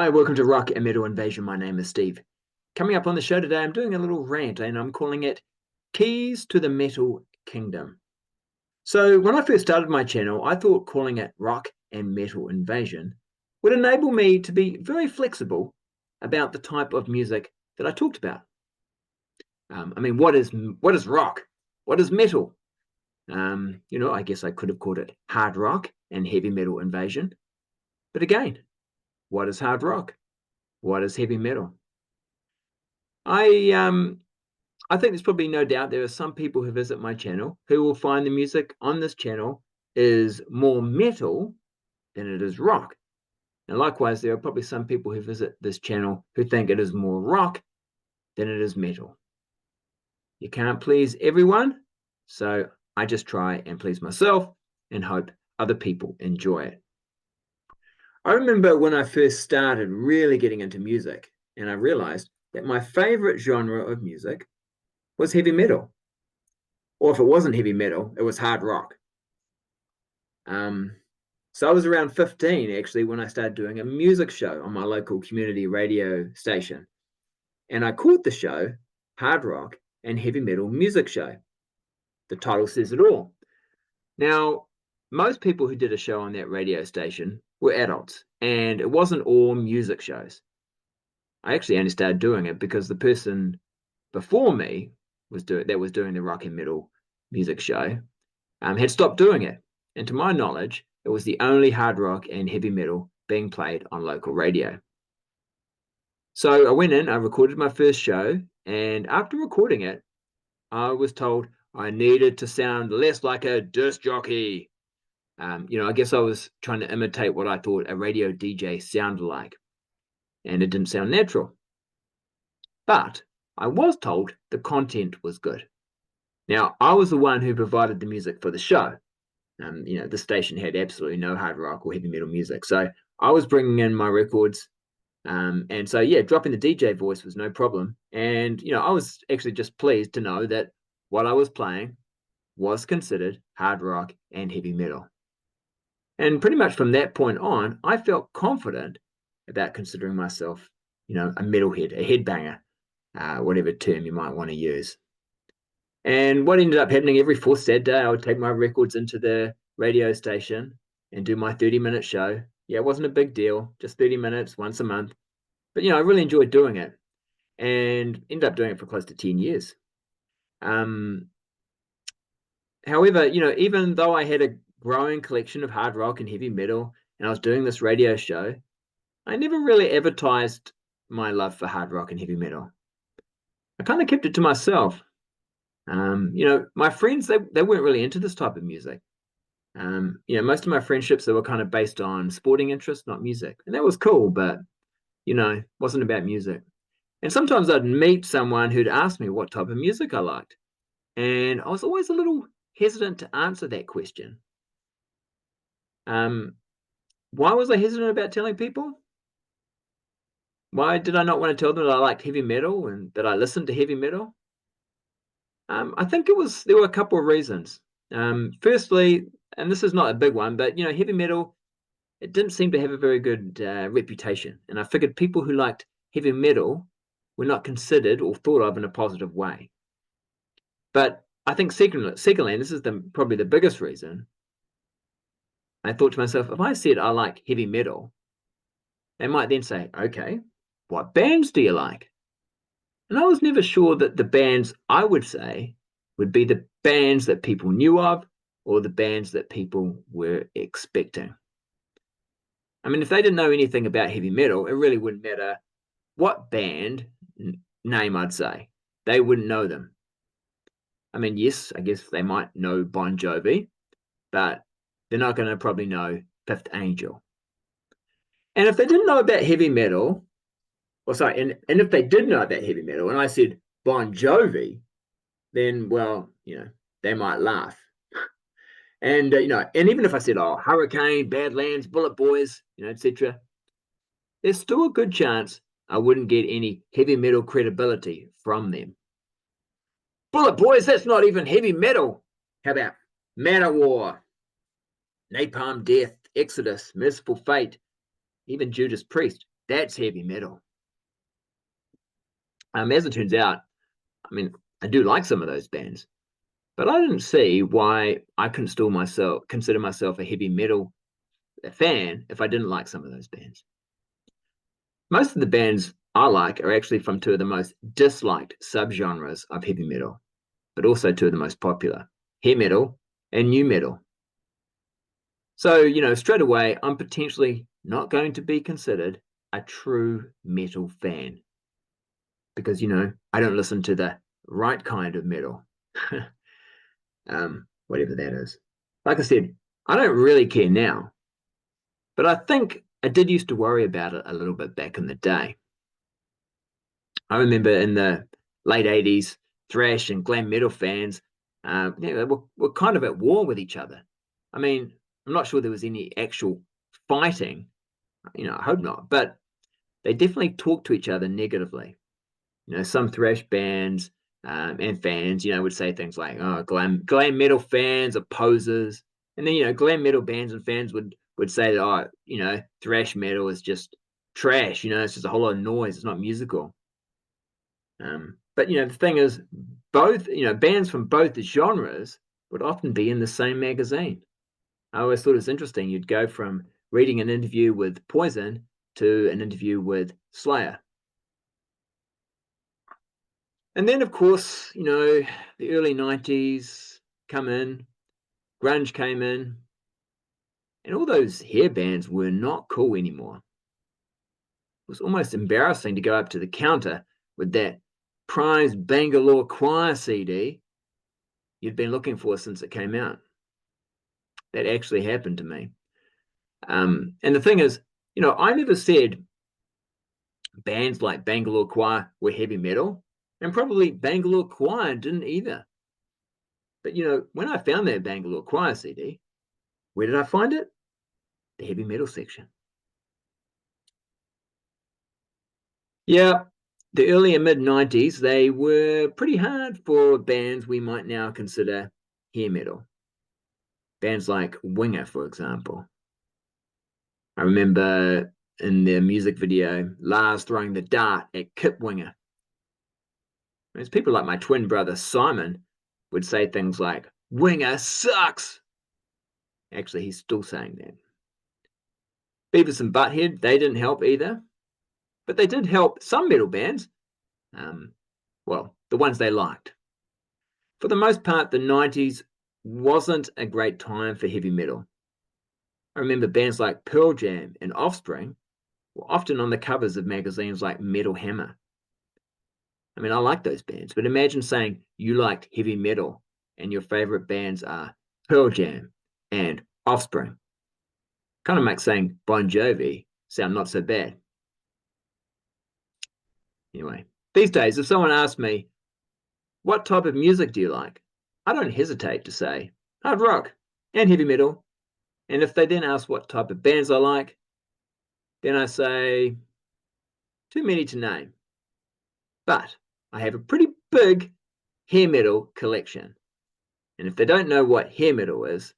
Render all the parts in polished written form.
Hi, welcome to Rock and Metal Invasion. My name is Steve. Coming up on the show today, I'm doing a little rant and I'm calling it Keys to the Metal Kingdom. So, when I first started my channel, I thought calling it Rock and Metal Invasion would enable me to be very flexible about the type of music that I talked about. What is rock? What is metal? I guess I could have called it hard rock and heavy metal invasion. But again, what is hard rock? What is heavy metal? I think there's probably no doubt there are some people who visit my channel who will find the music on this channel is more metal than it is rock. And likewise, there are probably some people who visit this channel who think it is more rock than it is metal. You can't please everyone, so I just try and please myself and hope other people enjoy it. I remember when I first started really getting into music, and I realized that my favorite genre of music was heavy metal. Or if it wasn't heavy metal, it was hard rock. So I was around 15 actually when I started doing a music show on my local community radio station. And I called the show Hard Rock and Heavy Metal Music Show. The title says it all. Now, most people who did a show on that radio station were adults, and it wasn't all music shows. I actually only started doing it because the person before me was doing the rock and metal music show had stopped doing it. And to my knowledge, it was the only hard rock and heavy metal being played on local radio. So I went in, I recorded my first show, and after recording it, I was told I needed to sound less like a disc jockey. I guess I was trying to imitate what I thought a radio DJ sounded like, and it didn't sound natural. But I was told the content was good. Now, I was the one who provided the music for the show. The station had absolutely no hard rock or heavy metal music. So I was bringing in my records. And so, dropping the DJ voice was no problem. And, I was actually just pleased to know that what I was playing was considered hard rock and heavy metal. And pretty much from that point on, I felt confident about considering myself, a metalhead, a headbanger, whatever term you might want to use. And what ended up happening every fourth Saturday, I would take my records into the radio station and do my 30-minute show. Yeah, it wasn't a big deal, just 30 minutes once a month. But, I really enjoyed doing it and ended up doing it for close to 10 years. However, even though I had a growing collection of hard rock and heavy metal and I was doing this radio show, I never really advertised my love for hard rock and heavy metal. I kind of kept it to myself. My friends, they weren't really into this type of music. Most of my friendships, they were kind of based on sporting interests, not music. And that was cool, but, wasn't about music. And sometimes I'd meet someone who'd ask me what type of music I liked. And I was always a little hesitant to answer that question. Why was I hesitant about telling people? Why did I not want to tell them that I liked heavy metal and that I listened to heavy metal? I think there were a couple of reasons. Firstly, and this is not a big one, but heavy metal, it didn't seem to have a very good reputation. And I figured people who liked heavy metal were not considered or thought of in a positive way. But I think secondly, and this is probably the biggest reason, I thought to myself, if I said I like heavy metal, they might then say, okay, what bands do you like? And I was never sure that the bands I would say would be the bands that people knew of or the bands that people were expecting. If they didn't know anything about heavy metal, it really wouldn't matter what band name I'd say. They wouldn't know them. Yes, I guess they might know Bon Jovi, but they're not going to probably know Fifth Angel. And if they didn't know about heavy metal, and if they did know about heavy metal, and I said Bon Jovi, then, they might laugh. And, and even if I said, Hurricane, Badlands, Bullet Boys, etc., there's still a good chance I wouldn't get any heavy metal credibility from them. Bullet Boys, that's not even heavy metal. How about Manowar, Napalm Death, Exodus, Merciful Fate, even Judas Priest? That's heavy metal. As it turns out, I mean, I do like some of those bands, but I didn't see why I couldn't still consider myself a heavy metal fan if I didn't like some of those bands. Most of the bands I like are actually from two of the most disliked subgenres of heavy metal, but also two of the most popular, hair metal and nu metal. So, straight away, I'm potentially not going to be considered a true metal fan because, I don't listen to the right kind of metal, whatever that is. Like I said, I don't really care now, but I think I did used to worry about it a little bit back in the day. I remember in the late 80s, thrash and glam metal fans were kind of at war with each other. I mean, I'm not sure there was any actual fighting, I hope not, but they definitely talked to each other negatively. Some thrash bands and fans, would say things like, "Oh, glam metal fans are posers," and then glam metal bands and fans would say that, "Oh, thrash metal is just trash. It's just a whole lot of noise. It's not musical." But the thing is, both bands from both the genres would often be in the same magazine. I always thought it was interesting. You'd go from reading an interview with Poison to an interview with Slayer. And then, of course, the early 90s come in, grunge came in, and all those hair bands were not cool anymore. It was almost embarrassing to go up to the counter with that prized Bangalore Choir CD you'd been looking for since it came out. That actually happened to me. And the thing is, I never said bands like Bangalore Choir were heavy metal, and probably Bangalore Choir didn't either. But when I found that Bangalore Choir CD, where did I find it? The heavy metal section. Yeah, the early and mid 90s, they were pretty hard for bands we might now consider hair metal. Bands like Winger, for example. I remember in their music video, Lars throwing the dart at Kip Winger. There's people like my twin brother Simon would say things like, "Winger sucks." Actually, he's still saying that. Beavis and Butthead, they didn't help either, but they did help some metal bands. Well, the ones they liked. For the most part, the 90s wasn't a great time for heavy metal. I remember bands like Pearl Jam and Offspring were often on the covers of magazines like Metal Hammer. I mean, I like those bands, but imagine saying you liked heavy metal and your favorite bands are Pearl Jam and Offspring. Kind of makes saying Bon Jovi sound not so bad. Anyway, these days, if someone asks me, "What type of music do you like?" I don't hesitate to say hard rock and heavy metal. And if they then ask what type of bands I like, then I say too many to name. But I have a pretty big hair metal collection. And if they don't know what hair metal is,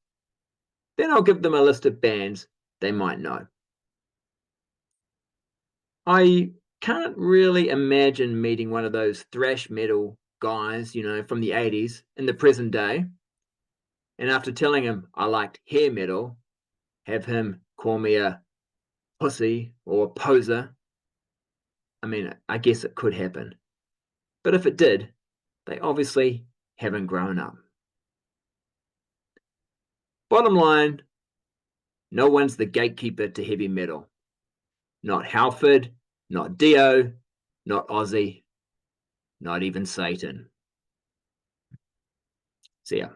then I'll give them a list of bands they might know. I can't really imagine meeting one of those thrash metal guys, from the 80s in the present day. And after telling him I liked hair metal, have him call me a pussy or poser. I mean, I guess it could happen. But if it did, they obviously haven't grown up. Bottom line, no one's the gatekeeper to heavy metal. Not Halford, not Dio, not Ozzy, not even Satan. See ya.